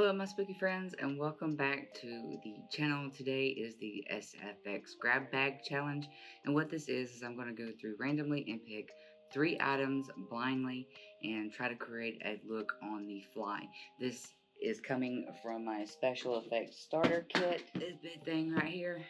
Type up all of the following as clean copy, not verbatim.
Hello my spooky friends, and welcome back to the channel. Today is the SFX Grab Bag challenge, and what this is I'm going to go through randomly and pick 3 items blindly and try to create a look on the fly. This is coming from my special effects starter kit, this big thing right here.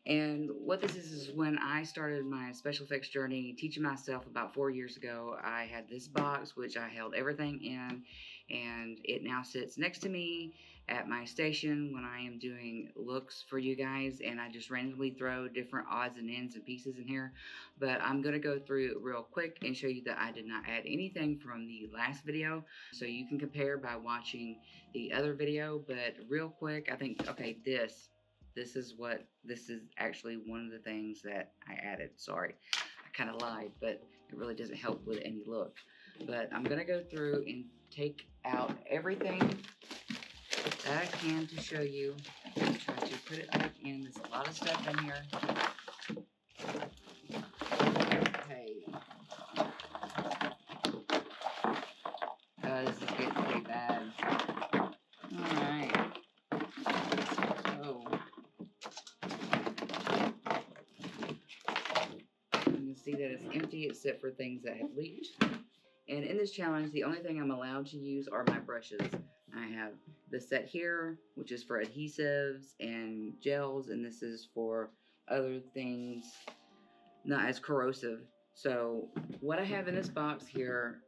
And what this is when I started my special effects journey, teaching myself about 4 years ago, I had this box which I held everything in, and it now sits next to me at my station when I am doing looks for you guys, and I just randomly throw different odds and ends and pieces in here. But I'm going to go through it real quick and show you that I did not add anything from the last video, so you can compare by watching the other video. But real quick, I think, okay, this is actually one of the things that I added. Sorry, I kind of lied, but it really doesn't help with any look. But I'm gonna go through and take out everything that I can to show you. Try to put it back in. There's a lot of stuff in here. Okay. This is getting pretty bad. Alright. See that it's empty except for things that have leaked. And in this challenge, the only thing I'm allowed to use are my brushes. I have this set here, which is for adhesives and gels, and this is for other things not as corrosive. So what I have in this box here,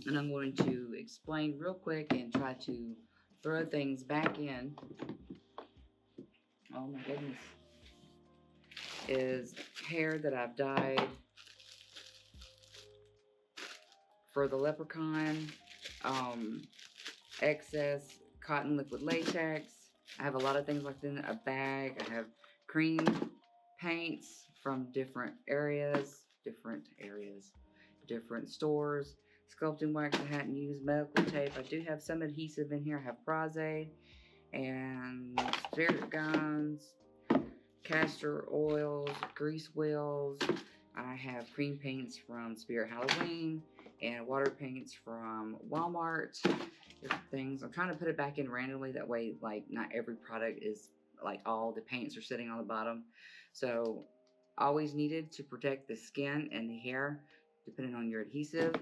and I'm going to explain real quick and try to throw things back in. Oh my goodness. Is hair that I've dyed for the leprechaun, excess cotton liquid latex. I have a lot of things like in a bag. I have cream paints from different stores, sculpting wax I hadn't used, medical tape. I do have some adhesive in here. I have Prosthetics and spirit guns, castor oils, grease wheels. I have cream paints from Spirit Halloween and water paints from Walmart. Different things. I'm trying to put it back in randomly, that way like not every product is like all the paints are sitting on the bottom. So always needed to protect the skin and the hair depending on your adhesive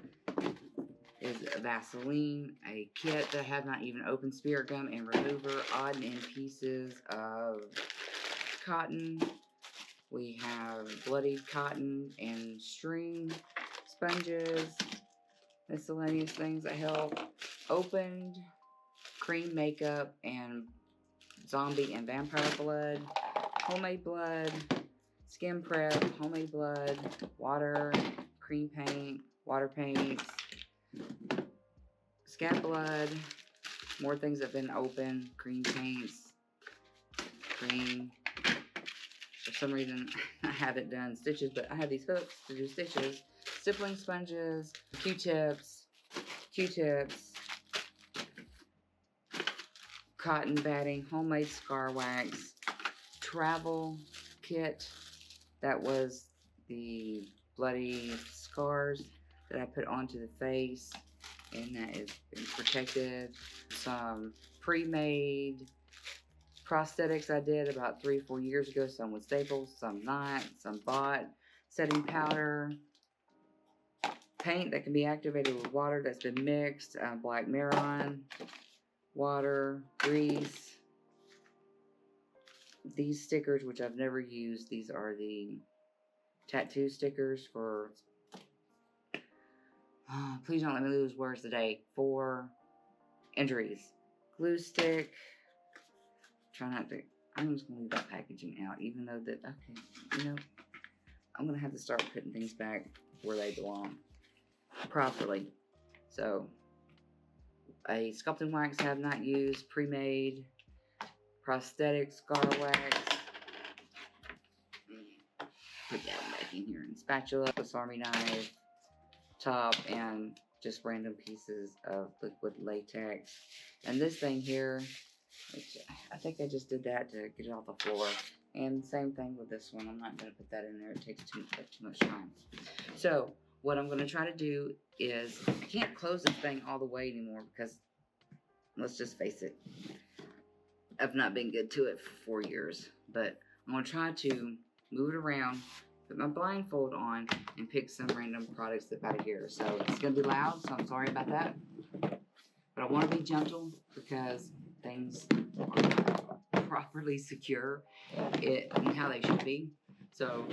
is Vaseline, a kit that I have not even opened, spirit gum and remover, odd and end pieces of cotton. We have bloody cotton and string, sponges, miscellaneous things that help, opened cream makeup and zombie and vampire blood, homemade blood, skin prep, homemade blood, water, cream paint, water paints, scat blood, more things that have been opened, cream paints, cream. For some reason, I haven't done stitches, but I have these hooks to do stitches. Stippling sponges, Q-tips, cotton batting, homemade scar wax, travel kit. That was the bloody scars that I put onto the face, and that is been protected. Some pre-made prosthetics I did about 3 or 4 years ago, some with staples, some not, some bought, setting powder, paint that can be activated with water that's been mixed, black Mehron, water, grease, these stickers which I've never used. These are the tattoo stickers for, please don't let me lose words today, for injuries. Glue stick. Try not to, I'm just going to leave that packaging out, even though that, okay, you know, I'm going to have to start putting things back where they belong properly. So, a sculpting wax I have not used, pre-made, prosthetic scar wax, put that back in here, and spatula, Swiss Army knife, top, and just random pieces of liquid latex. And this thing here, which I think I just did that to get it off the floor. And same thing with this one. I'm not going to put that in there. It takes too much time. So what I'm going to try to do is, I can't close this thing all the way anymore because let's just face it, I've not been good to it for 4 years. But I'm going to try to move it around, put my blindfold on, and pick some random products that out of here. So it's going to be loud, so I'm sorry about that. But I want to be gentle because things are properly secure and how they should be. So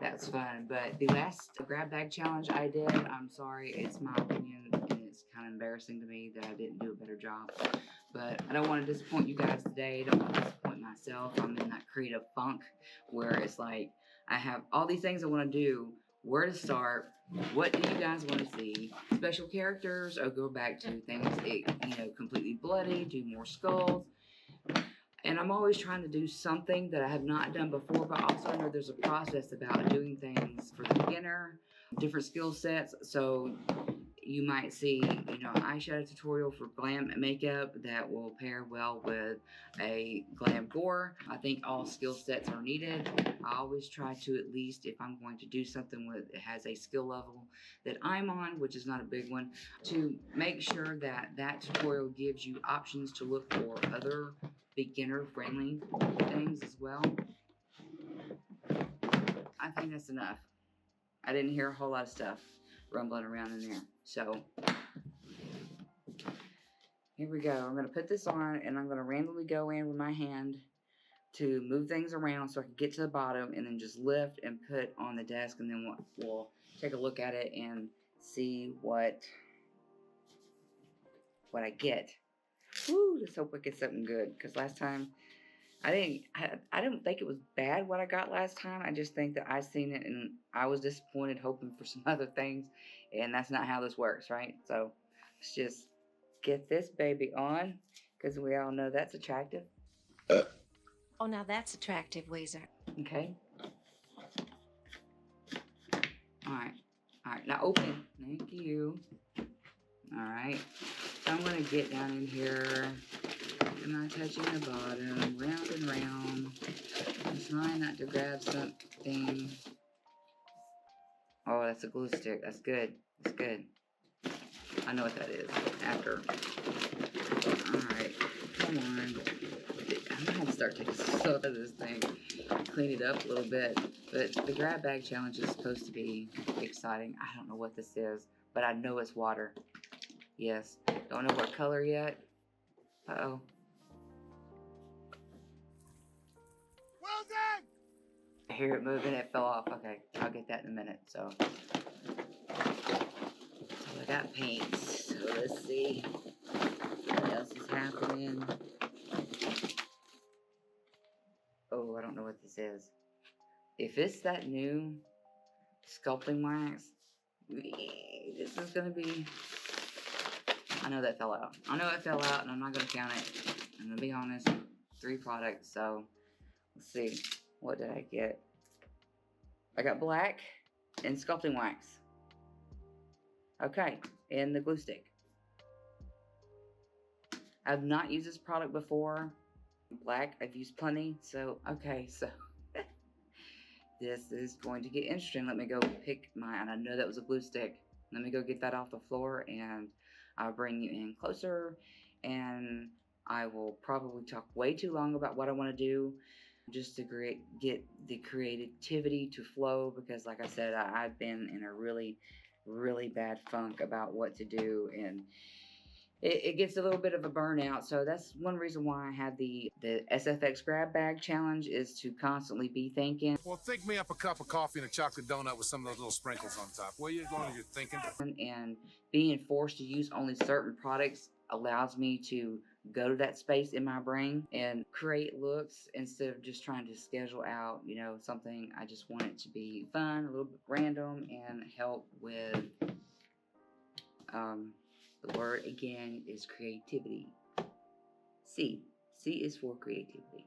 that's fun. But the last grab bag challenge I did, I'm sorry, it's my opinion, and it's kind of embarrassing to me that I didn't do a better job. But I don't want to disappoint you guys today. I don't want to disappoint myself. I'm in that creative funk where it's like I have all these things I want to do. Where to start? What do you guys want to see? Special characters, or go back to things, completely bloody, do more skulls. And I'm always trying to do something that I have not done before, but also I know there's a process about doing things for the beginner, different skill sets. So you might see, an eyeshadow tutorial for glam makeup that will pair well with a glam gore. I think all skill sets are needed. I always try to, at least if I'm going to do something with it has a skill level that I'm on, which is not a big one, to make sure that that tutorial gives you options to look for other beginner-friendly things as well. I think that's enough. I didn't hear a whole lot of stuff rumbling around in there. So here we go. I'm going to put this on, and I'm going to randomly go in with my hand to move things around so I can get to the bottom, and then just lift and put on the desk, and then we'll take a look at it and see what I get. Woo, let's hope I get something good, because last time I don't think it was bad what I got last time. I just think that I seen it and I was disappointed, hoping for some other things, and that's not how this works, right? So let's just get this baby on, because we all know that's attractive. Oh, now that's attractive, Weezer. Okay. All right, now open. Thank you. All right, so I'm gonna get down in here. Am I touching the bottom, round and round? I'm trying not to grab something. Oh, that's a glue stick. That's good. That's good. I know what that is. After. Alright. Come on. I'm gonna have to start taking some of this thing. Clean it up a little bit. But the grab bag challenge is supposed to be exciting. I don't know what this is, but I know it's water. Yes. Don't know what color yet. Uh-oh. Well done! I hear it moving. It fell off. Okay. I'll get that in a minute. So I got paints. So let's see what else is happening. Oh, I don't know what this is. If it's that new sculpting wax, this is gonna be. I know that fell out. I know it fell out, and I'm not gonna count it. I'm gonna be honest. 3 products. So let's see. What did I get? I got black and sculpting wax. Okay, and the glue stick. I've not used this product before. Black, I've used plenty. So, okay, so this is going to get interesting. Let me go pick mine. I know that was a glue stick. Let me go get that off the floor, and I'll bring you in closer, and I will probably talk way too long about what I want to do, just to get the creativity to flow, because like I said, I've been in a really, really bad funk about what to do, and it gets a little bit of a burnout. So that's one reason why I had the SFX Grab Bag challenge, is to constantly be thinking. Well, think me up a cup of coffee and a chocolate donut with some of those little sprinkles on top. Will you, as long as you're thinking? And being forced to use only certain products allows me to go to that space in my brain and create looks, instead of just trying to schedule out, something. I just want it to be fun, a little bit random, and help with, the word again is creativity. C is for creativity.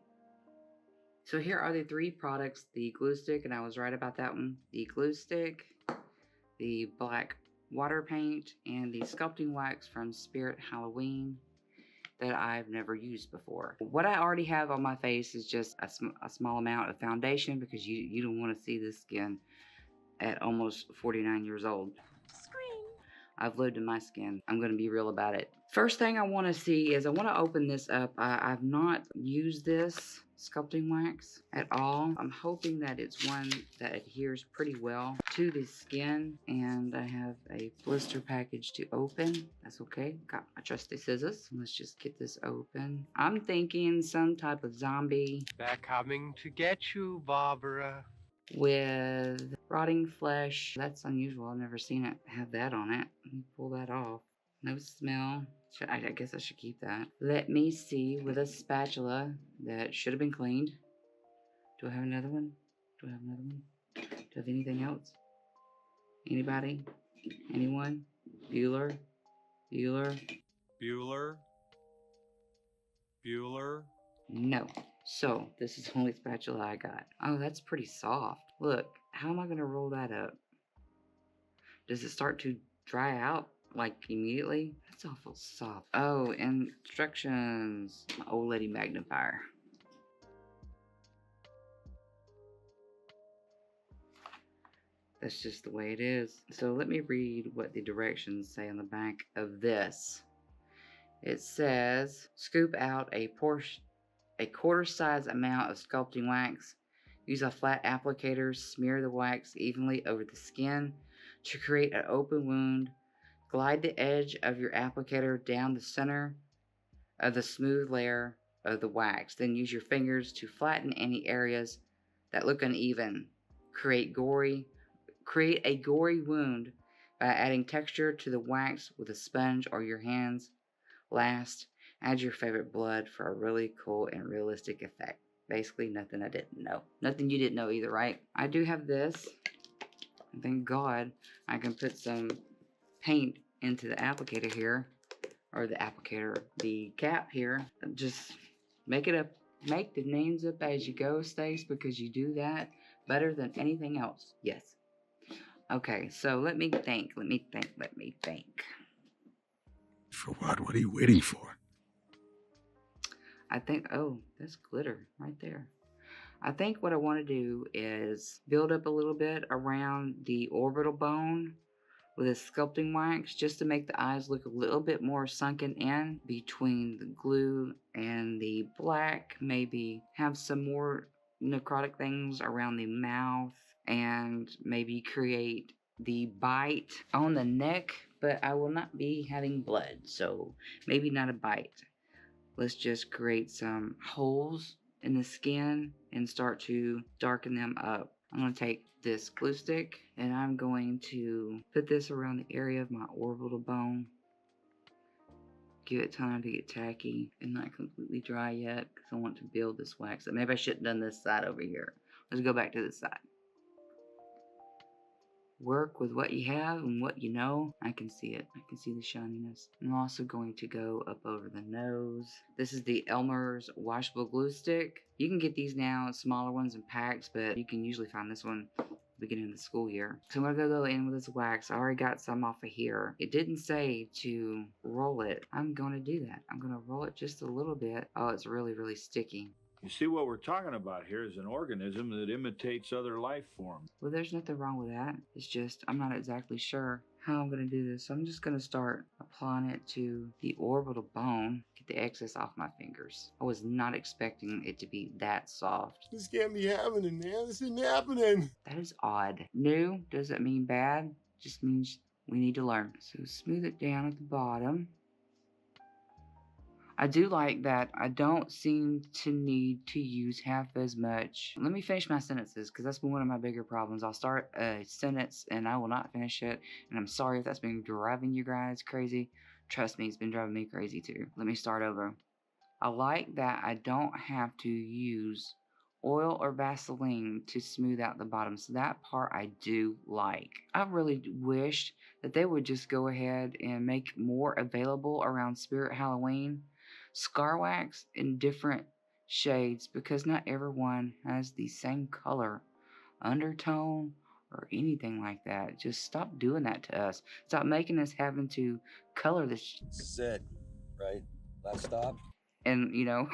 So here are the 3 products: the glue stick, and I was right about that one, the glue stick, the black water paint, and the sculpting wax from Spirit Halloween that I've never used before. What I already have on my face is just a small amount of foundation, because you don't want to see this skin at almost 49 years old. Scream. I've lived in my skin. I'm going to be real about it. First thing I want to see is I want to open this up. I've not used this sculpting wax at all. I'm hoping that it's one that adheres pretty well to the skin, and I have a blister package to open. That's okay. Got my trusty scissors. Let's just get this open. I'm thinking some type of zombie. They're coming to get you, Barbara. With rotting flesh. That's unusual. I've never seen it have that on it. Let me pull that off. No smell. I guess I should keep that. Let me see with a spatula that should have been cleaned. Do I have another one? Do I have another one? Do I have anything else? Anybody? Anyone? Bueller? Bueller? Bueller? Bueller? No. So, this is the only spatula I got. Oh, that's pretty soft. Look, how am I going to roll that up? Does it start to dry out, like, immediately? That's awful soft. Oh, instructions. My old lady magnifier. That's just the way it is. So, let me read what the directions say on the back of this. It says, scoop out a quarter-size amount of sculpting wax. Use a flat applicator, smear the wax evenly over the skin to create an open wound. Glide the edge of your applicator down the center of the smooth layer of the wax. Then use your fingers to flatten any areas that look uneven. Create a gory wound by adding texture to the wax with a sponge or your hands. Last, add your favorite blood for a really cool and realistic effect. Basically, nothing I didn't know. Nothing you didn't know either, right? I do have this. And thank God I can put some paint into the applicator here. Or the cap here. Just make it up. Make the names up as you go, Stace, because you do that better than anything else. Yes. Okay, so let me think. For what? What are you waiting for? I think, oh, that's glitter right there. I think what I want to do is build up a little bit around the orbital bone with a sculpting wax just to make the eyes look a little bit more sunken in between the glue and the black. Maybe have some more necrotic things around the mouth and maybe create the bite on the neck, but I will not be having blood, so maybe not a bite. Let's just create some holes in the skin and start to darken them up. I'm going to take this glue stick and I'm going to put this around the area of my orbital bone. Give it time to get tacky and not completely dry yet because I want to build this wax. So maybe I shouldn't have done this side over here. Let's go back to this side. Work with what you have and what you know. I can see it. I can see the shininess. I'm also going to go up over the nose. This is the Elmer's washable glue stick. You can get these now, smaller ones in packs, but you can usually find this one beginning of the school year. So I'm gonna go in with this wax. I already got some off of here. It didn't say to roll it. I'm gonna do that. I'm gonna roll it just a little bit. Oh, it's really, really sticky. You see, what we're talking about here is an organism that imitates other life forms. Well, there's nothing wrong with that. It's just I'm not exactly sure how I'm going to do this. So I'm just going to start applying it to the orbital bone. Get the excess off my fingers. I was not expecting it to be that soft. This can't be happening, man. This isn't happening. That is odd. New doesn't mean bad. Just means we need to learn. So smooth it down at the bottom. I do like that I don't seem to need to use half as much. Let me finish my sentences because that's been one of my bigger problems. I'll start a sentence and I will not finish it. And I'm sorry if that's been driving you guys crazy. Trust me, it's been driving me crazy too. Let me start over. I like that I don't have to use oil or Vaseline to smooth out the bottom. So that part I do like. I really wish that they would just go ahead and make more available around Spirit Halloween. Scar wax in different shades because not everyone has the same color, undertone, or anything like that. Just stop doing that to us. Stop making us having to color this. This is it, right? Last stop. And, you know,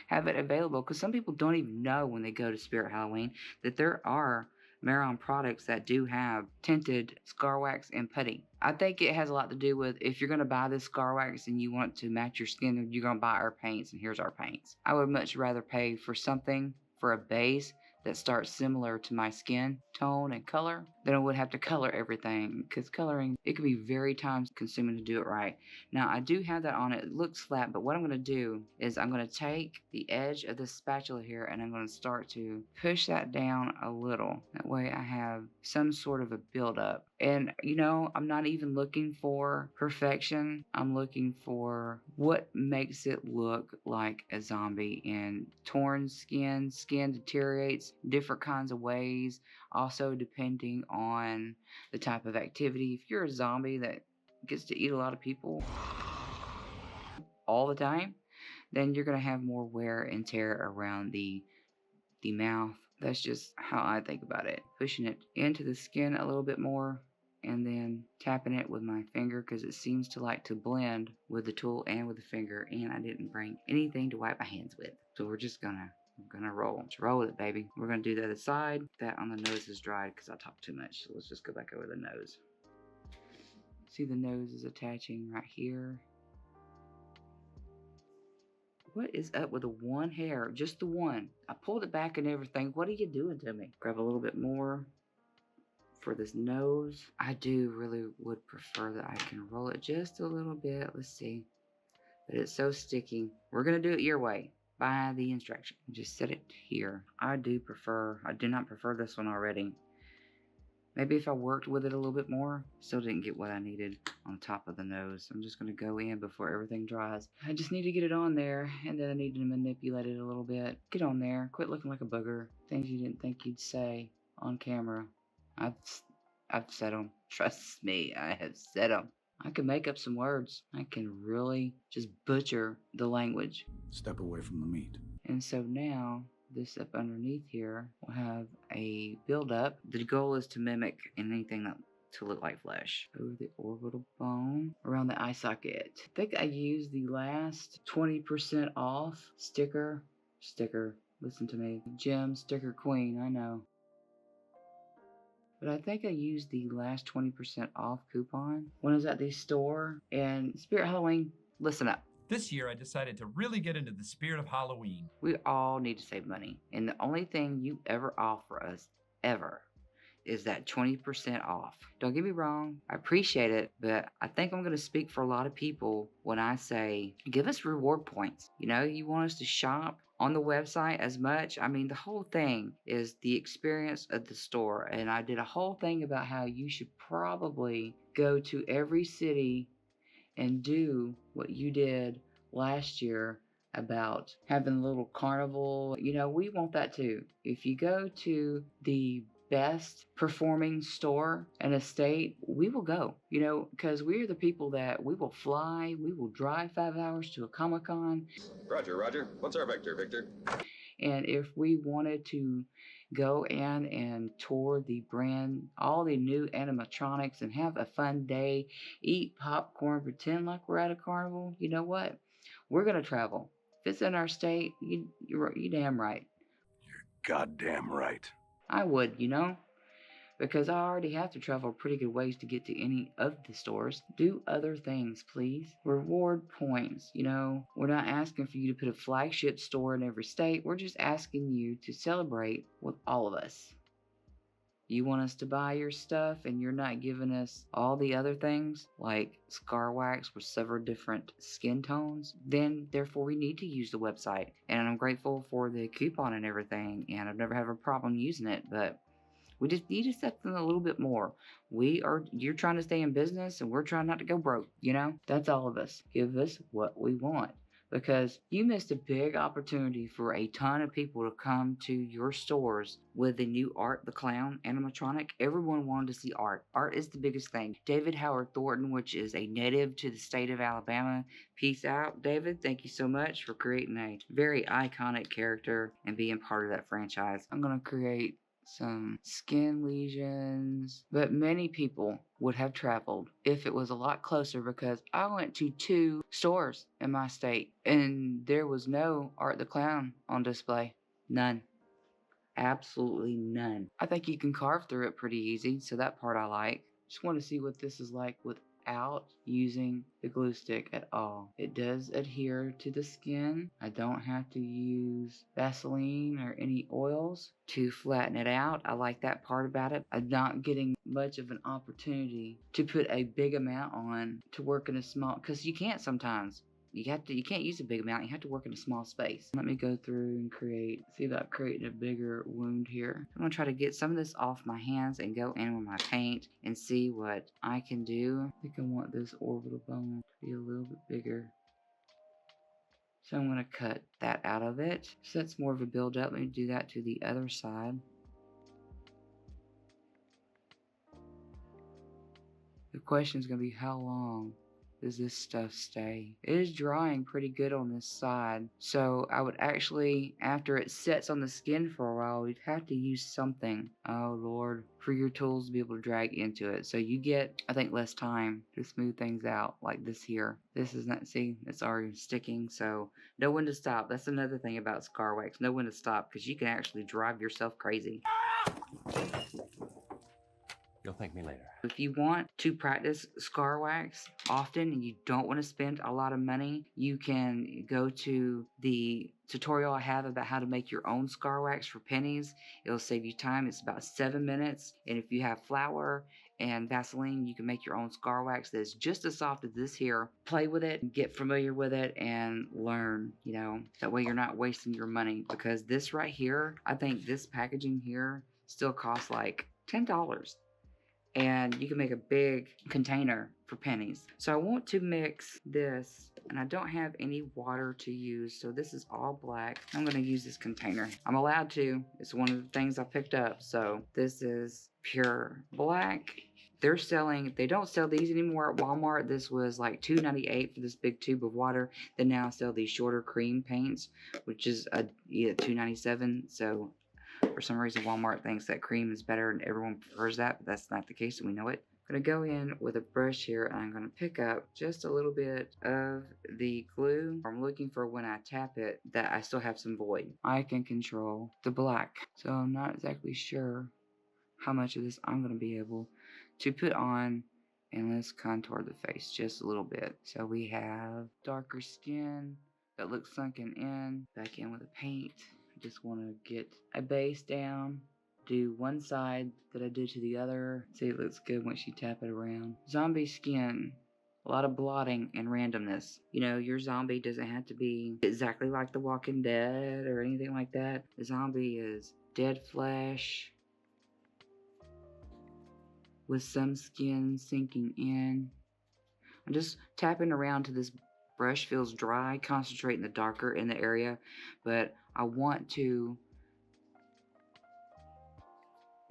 have it available because some people don't even know when they go to Spirit Halloween that there are Mehron products that do have tinted scar wax and putty. I think it has a lot to do with if you're going to buy this scar wax and you want to match your skin, you're going to buy our paints, and here's our paints. I would much rather pay for something, for a base that starts similar to my skin tone and color, then I would have to color everything, because coloring, it can be very time consuming to do it right. Now I do have that on it. It looks flat, but what I'm going to do is I'm going to take the edge of this spatula here and I'm going to start to push that down a little. That way I have some sort of a buildup. And you know, I'm not even looking for perfection. I'm looking for what makes it look like a zombie. And torn skin deteriorates different kinds of ways, also depending on the type of activity. If you're a zombie that gets to eat a lot of people all the time, then you're going to have more wear and tear around the mouth. That's just how I think about it. Pushing it into the skin a little bit more and then tapping it with my finger, because it seems to like to blend with the tool and with the finger, and I didn't bring anything to wipe my hands with. So we're just gonna roll. Let's roll with it, baby. We're gonna do the other side. That on the nose is dried because I talked too much. So let's just go back over the nose. See, the nose is attaching right here. What is up with the one hair? Just the one. I pulled it back and everything. What are you doing to me? Grab a little bit more for this nose. I do really would prefer that I can roll it just a little bit. Let's see. But it's so sticky. We're going to do it your way. By the instruction. Just set it here. I do not prefer this one already. Maybe if I worked with it a little bit more, still didn't get what I needed on top of the nose. I'm just going to go in before everything dries. I just need to get it on there, and then I need to manipulate it a little bit. Get on there. Quit looking like a booger. Things you didn't think you'd say on camera. I've said them. Trust me, I have said them. I can make up some words. I can really just butcher the language. Step away from the meat. And so now, this up underneath here will have a buildup. The goal is to mimic anything that to look like flesh. Over the orbital bone, around the eye socket. I think I used the last 20% off sticker. Listen to me. Gem sticker queen, I know. But I think I used the last 20% off coupon when I was at the store. And Spirit Halloween, listen up. This year, I decided to really get into the spirit of Halloween. We all need to save money. And the only thing you ever offer us, ever, is that 20% off. Don't get me wrong, I appreciate it, but I think I'm going to speak for a lot of people when I say, give us reward points. You know, you want us to shop on the website as much. I mean, the whole thing is the experience of the store. And I did a whole thing about how you should probably go to every city and do what you did last year about having a little carnival. You know, we want that too. If you go to the best performing store in a state, we will go, you know, because we're the people that we will fly, we will drive 5 hours to a Comic-Con. Roger. What's our vector, Victor? And if we wanted to go in and tour all the new animatronics and have a fun day, eat popcorn, pretend like we're at a carnival, you know what? We're going to travel. If it's in our state, you're damn right. You're goddamn right. I would, you know, because I already have to travel pretty good ways to get to any of the stores. Do other things, please. Reward points, you know. We're not asking for you to put a flagship store in every state. We're just asking you to celebrate with all of us. You want us to buy your stuff and you're not giving us all the other things like scar wax with several different skin tones, then therefore we need to use the website. And I'm grateful for the coupon and everything, and I've never had a problem using it, but we just need to set them a little bit more. You're trying to stay in business and we're trying not to go broke, you know? That's all of us. Give us what we want. Because you missed a big opportunity for a ton of people to come to your stores with the new Art the Clown animatronic. Everyone wanted to see Art. Art is the biggest thing. David Howard Thornton, which is a native to the state of Alabama. Peace out, David. Thank you so much for creating a very iconic character and being part of that franchise. I'm going to create some skin lesions, but many people would have traveled if it was a lot closer, because I went to 2 stores in my state and there was no Art the Clown on display. None. absolutely none. I think you can carve through it pretty easy, so that part I like. Just want to see what this is like without using the glue stick at all. It does adhere to the skin. I don't have to use Vaseline or any oils to flatten it out. I like that part about it. I'm not getting much of an opportunity to put a big amount on to work in a small, because you can't sometimes. You can't use a big amount. You have to work in a small space. Let me go through and see about creating a bigger wound here. I'm gonna try to get some of this off my hands and go in with my paint and see what I can do. I think I want this orbital bone to be a little bit bigger. So I'm gonna cut that out of it. So that's more of a build up. Let me do that to the other side. The question is gonna be, how long does this stuff stay? It is drying pretty good on this side, so I would actually, after it sets on the skin for a while, we'd have to use something, oh lord, for your tools to be able to drag into it. So you get, I think, less time to smooth things out, like this here. This is not, see, it's already sticking, so know when to stop. That's another thing about scar wax, know when to stop, because you can actually drive yourself crazy. You'll thank me later. If you want to practice scar wax often and you don't want to spend a lot of money, you can go to the tutorial I have about how to make your own scar wax for pennies. It'll save you time. It's about 7 minutes. And if you have flour and Vaseline, you can make your own scar wax that's just as soft as this here. Play with it, get familiar with it, and learn, you know. That way you're not wasting your money, because this right here, I think this packaging here still costs like $10. And you can make a big container for pennies. So I want to mix this, and I don't have any water to use, so this is all black. I'm going to use this container. I'm allowed to. It's one of the things I picked up. So this is pure black. They're selling, they don't sell these anymore at Walmart. This was like $2.98 for this big tube of water. They now sell these shorter cream paints, which is $2.97. So for some reason, Walmart thinks that cream is better and everyone prefers that, but that's not the case, and we know it. I'm going to go in with a brush here, and I'm going to pick up just a little bit of the glue. I'm looking for, when I tap it, that I still have some void. I can control the black, so I'm not exactly sure how much of this I'm going to be able to put on. And let's contour the face just a little bit. So we have darker skin that looks sunken in. Back in with the paint. Just want to get a base down, do one side that I did to the other. See, it looks good once you tap it around. Zombie skin, a lot of blotting and randomness. You know, your zombie doesn't have to be exactly like The Walking Dead or anything like that. The zombie is dead flesh with some skin sinking in. I'm just tapping around till this brush feels dry, concentrating the darker in the area, but I want to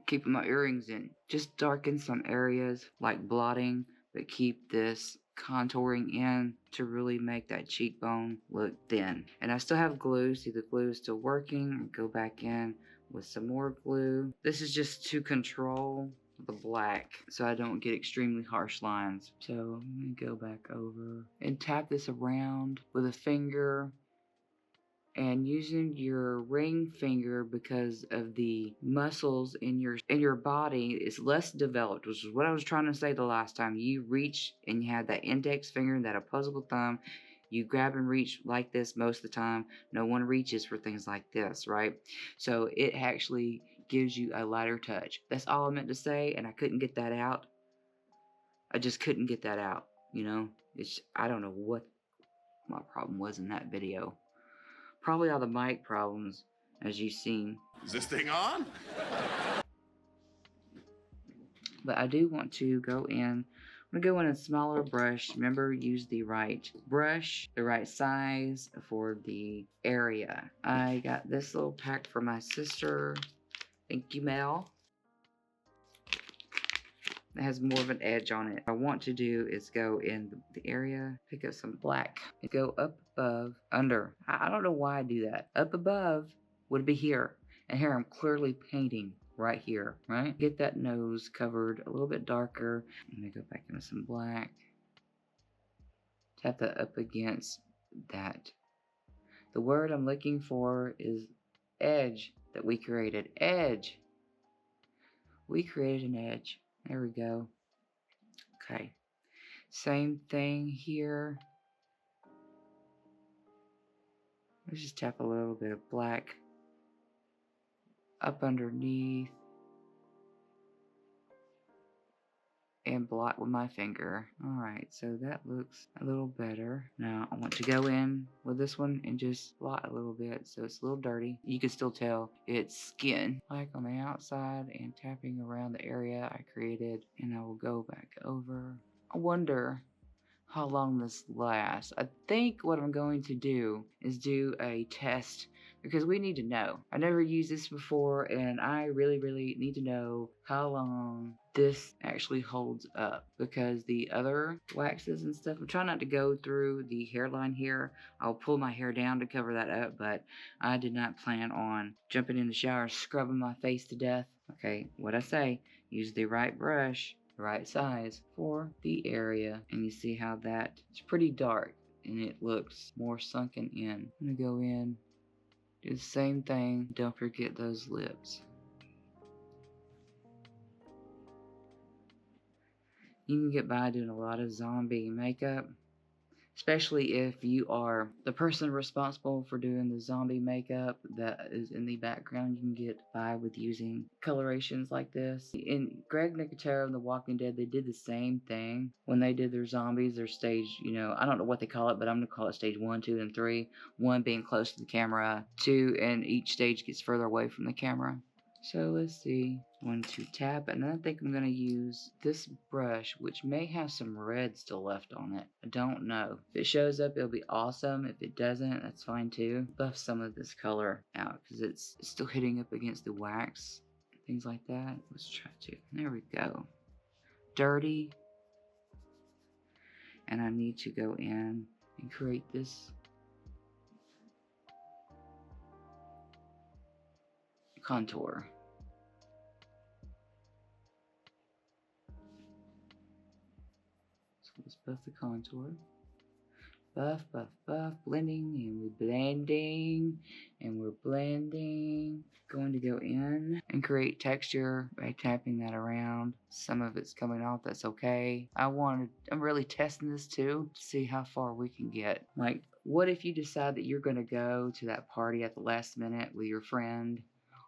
keep my earrings in. Just darken some areas like blotting, but keep this contouring in to really make that cheekbone look thin. And I still have glue. See, the glue is still working. Go back in with some more glue. This is just to control the black so I don't get extremely harsh lines. So I'm gonna go back over and tap this around with a finger, and using your ring finger, because of the muscles in your body is less developed, which is what I was trying to say the last time. You reach and you have that index finger and that opposable thumb. You grab and reach like this most of the time. No one reaches for things like this, right? So it actually gives you a lighter touch. That's all I meant to say, and I couldn't get that out. I just couldn't get that out, you know? I don't know what my problem was in that video. Probably all the mic problems, as you've seen. Is this thing on? But I do want to go in. I'm going to go in a smaller brush. Remember, use the right brush, the right size for the area. I got this little pack for my sister. Thank you, Mel. It has more of an edge on it. What I want to do is go in the area, pick up some black, and go up above, under. I don't know why I do that. Up above would be here. And here I'm clearly painting right here, right? Get that nose covered a little bit darker. Let me go back into some black. Tap that up against that. The word I'm looking for is edge. that we created. Edge. We created an edge. There we go. Okay. Same thing here. Let's just tap a little bit of black up underneath and blot with my finger. Alright, so that looks a little better. Now I want to go in with this one and just blot a little bit so it's a little dirty. You can still tell it's skin. Like on the outside and tapping around the area I created, and I will go back over. I wonder how long this lasts. I think what I'm going to do is do a test because we need to know. I never used this before and I really need to know how long this actually holds up, because the other waxes and stuff, I'm trying not to go through the hairline here. I'll pull my hair down to cover that up, but I did not plan on jumping in the shower scrubbing my face to death. Okay, what I say, use the right brush, right size for the area, and you see how that it's pretty dark and it looks more sunken in. I'm gonna go in, do the same thing. Don't forget those lips. You can get by doing a lot of zombie makeup, especially if you are the person responsible for doing the zombie makeup that is in the background. You can get by with using colorations like this. In Greg Nicotero and The Walking Dead, they did the same thing when they did their zombies, their stage, you know, I don't know what they call it, but I'm going to call it stage 1, 2, and 3. 1 being close to the camera, 2, and each stage gets further away from the camera. So let's see, 1, 2, tap, and then I think I'm going to use this brush, which may have some red still left on it. I don't know. If it shows up, it'll be awesome. If it doesn't, that's fine too. Buff some of this color out because it's still hitting up against the wax, things like that. Let's try to. There we go. Dirty. And I need to go in and create this contour. Let's buff the contour. Buff, buff, buff. Blending, and we're blending, and we're blending. Going to go in and create texture by tapping that around. Some of it's coming off, that's okay. I'm really testing this too to see how far we can get. Like, what if you decide that you're going to go to that party at the last minute with your friend,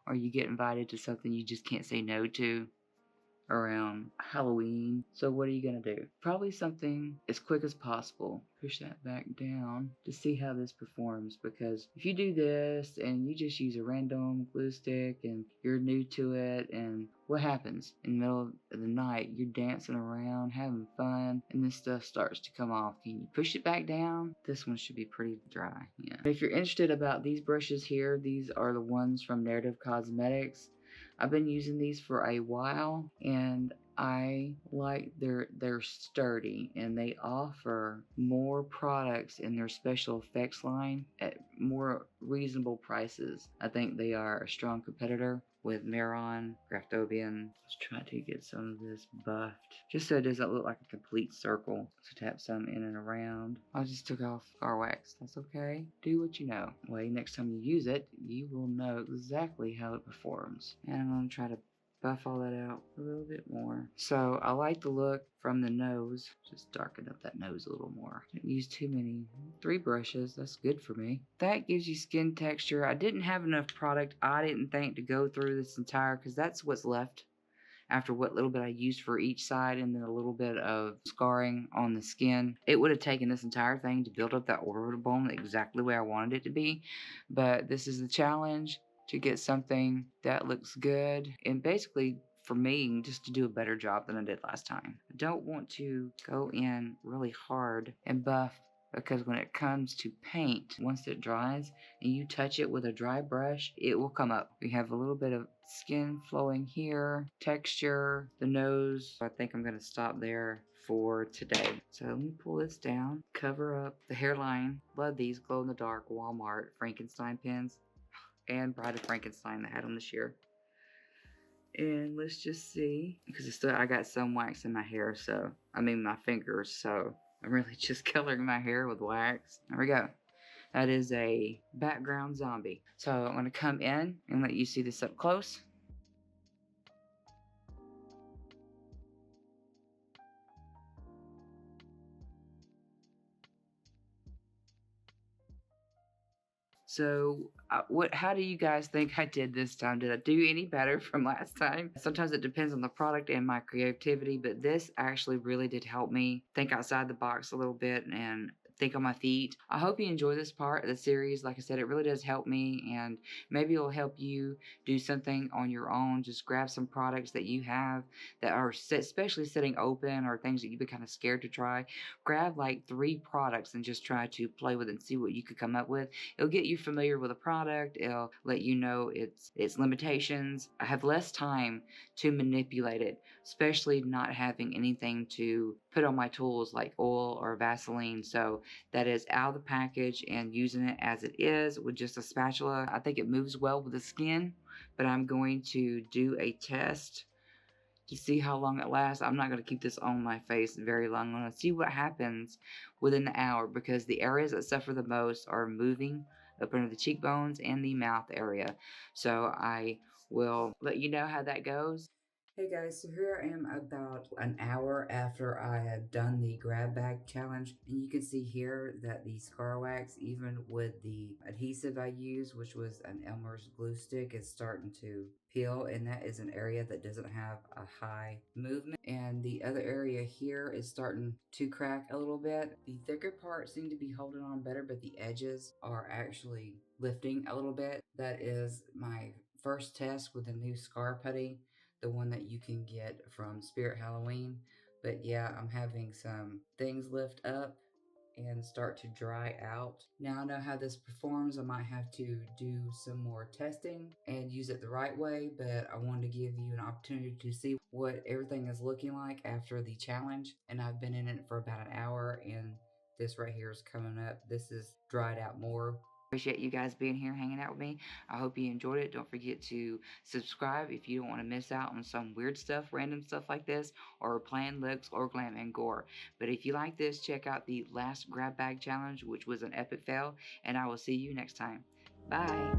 or you get invited to something you just can't say no to around Halloween? So what are you gonna do? Probably something as quick as possible. Push that back down to see how this performs, because if you do this and you just use a random glue stick and you're new to it, and what happens in the middle of the night, you're dancing around having fun and this stuff starts to come off. Can you push it back down? This one should be pretty dry. Yeah. If you're interested about these brushes here, these are the ones from Narrative Cosmetics. I've been using these for a while and I like they're sturdy, and they offer more products in their special effects line at more reasonable prices. I think they are a strong competitor with Mehron, Graftobian. Let's try to get some of this buffed, just so it doesn't look like a complete circle. So tap some in and around. I just took off car wax. That's okay. Do what you know. Well, next time you use it, you will know exactly how it performs. And I'm going to try to buff all that out a little bit more. So I like the look from the nose. Just darken up that nose a little more. Didn't use too many. 3 brushes, that's good for me. That gives you skin texture. I didn't have enough product, I didn't think, to go through this entire, because that's what's left after what little bit I used for each side, and then a little bit of scarring on the skin. It would have taken this entire thing to build up that orbital bone exactly the way I wanted it to be, but this is the challenge, to get something that looks good, and basically for me just to do a better job than I did last time. I don't want to go in really hard and buff, because when it comes to paint, once it dries and you touch it with a dry brush, it will come up. We have a little bit of skin flowing here, texture, the nose. I think I'm going to stop there for today. So let me pull this down, cover up the hairline. Love these glow in the dark Walmart Frankenstein pins, and Bride of Frankenstein that I had them this year. And let's just see, because I got some wax in my hair, my fingers, so I'm really just coloring my hair with wax. There we go. That is a background zombie. So I'm going to come in and let you see this up close. So, how do you guys think I did this time? Did I do any better from last time? Sometimes it depends on the product and my creativity, but this actually really did help me think outside the box a little bit and think on my feet. I hope you enjoy this part of the series. Like I said, it really does help me, and maybe it'll help you do something on your own. Just grab some products that you have that are especially sitting open or things that you've been kind of scared to try. Grab like 3 products and just try to play with it and see what you could come up with. It'll get you familiar with a product. It'll let you know its limitations. I have less time to manipulate it, especially not having anything to put on my tools like oil or Vaseline. So that is out of the package and using it as it is with just a spatula. I think it moves well with the skin, but I'm going to do a test to see how long it lasts. I'm not going to keep this on my face very long. I'm going to see what happens within the hour, because the areas that suffer the most are moving up under the cheekbones and the mouth area. So I will let you know how that goes. Hey guys, so here I am about an hour after I have done the grab bag challenge, and you can see here that the scar wax, even with the adhesive I use, which was an Elmer's glue stick, is starting to peel, and that is an area that doesn't have a high movement. And the other area here is starting to crack a little bit. The thicker parts seem to be holding on better, but the edges are actually lifting a little bit. That is my first test with the new scar putty, the one that you can get from Spirit Halloween. But yeah, I'm having some things lift up and start to dry out. Now I know how this performs. I might have to do some more testing and use it the right way, but I wanted to give you an opportunity to see what everything is looking like after the challenge. And I've been in it for about an hour, and this right here is coming up. This is dried out more. Appreciate you guys being here hanging out with me. I hope you enjoyed it. Don't forget to subscribe if you don't want to miss out on some weird stuff, random stuff like this, or planned looks or glam and gore. But if you like this, check out the last grab bag challenge, which was an epic fail, and I will see you next time. Bye.